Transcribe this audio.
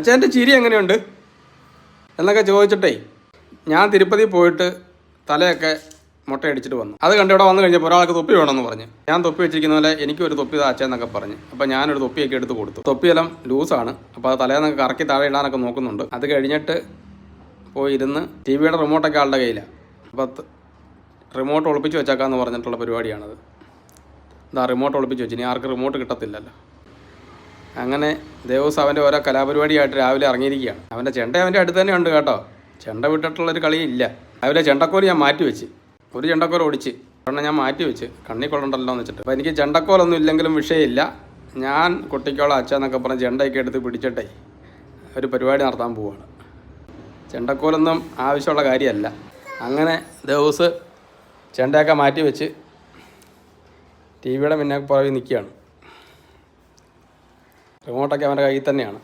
അച്ഛൻ്റെ ചിരി എങ്ങനെയുണ്ട് എന്നൊക്കെ ചോദിച്ചിട്ടേ ഞാൻ തിരുപ്പതി പോയിട്ട് തലയൊക്കെ മുട്ടയടിച്ചിട്ട് വന്നു. അത് കണ്ട് ഇവിടെ വന്നു കഴിഞ്ഞപ്പോൾ ഒരാൾക്ക് തൊപ്പി വേണമെന്ന് പറഞ്ഞ്, ഞാൻ തൊപ്പി വെച്ചിരിക്കുന്ന പോലെ എനിക്കൊരു തൊപ്പി അച്ഛന്നൊക്കെ പറഞ്ഞ്. അപ്പോൾ ഞാനൊരു തൊപ്പിയൊക്കെ എടുത്ത് കൊടുത്തു. തൊപ്പിയെല്ലാം ലൂസാണ്, അപ്പോൾ അത് തലേന്നൊക്കെ കറക്കി താഴെ ഇടാനൊക്കെ നോക്കുന്നുണ്ട്. അത് കഴിഞ്ഞിട്ട് പോയി ഇരുന്ന് ടി വിയുടെ റിമോട്ടൊക്കെ ആളുടെ കയ്യിലാണ്. അപ്പോൾ റിമോട്ട് ഒളിപ്പിച്ച് വെച്ചേക്കാന്ന് പറഞ്ഞിട്ടുള്ള പരിപാടിയാണത്. ഇതാ റിമോട്ട് ഒളിപ്പിച്ച് വെച്ച്, ഇനി ആർക്കും റിമോട്ട് കിട്ടത്തില്ലല്ലോ. അങ്ങനെ ദിവസം അവൻ്റെ ഓരോ കലാപരിപാടിയായിട്ട് രാവിലെ ഇറങ്ങിയിരിക്കുകയാണ്. അവൻ്റെ ചെണ്ട അവൻ്റെ അടുത്ത് തന്നെ ഉണ്ട് കേട്ടോ. ചെണ്ട വിട്ടിട്ടുള്ളൊരു കളിയില്ല. രാവിലെ ചെണ്ടക്കോല് ഞാൻ മാറ്റി വെച്ച്, ഒരു ചെണ്ടക്കോൽ ഓടിച്ച് ഒരെണ്ണം ഞാൻ മാറ്റി വെച്ച്, കണ്ണി കൊള്ളണ്ടല്ലോ എന്ന് വെച്ചിട്ട്. അപ്പോൾ എനിക്ക് ചെണ്ടക്കോലൊന്നും ഇല്ലെങ്കിലും വിഷയമില്ല. ഞാൻ കുട്ടിക്കോളം അച്ഛന്നൊക്കെ പറഞ്ഞ് ചെണ്ടയൊക്കെ എടുത്ത് പിടിച്ചിട്ടേ ഒരു പരിപാടി നടത്താൻ പോവുകയാണ്. ചെണ്ടക്കോലൊന്നും ആവശ്യമുള്ള കാര്യമല്ല. അങ്ങനെ ദിവസം ചെണ്ടയൊക്കെ മാറ്റി വെച്ച് ടി വിയുടെ മുന്നേ പുറകിൽ നിൽക്കുകയാണ്. റിമോട്ടൊക്കെ അവൻ്റെ കയ്യിൽ തന്നെയാണ്.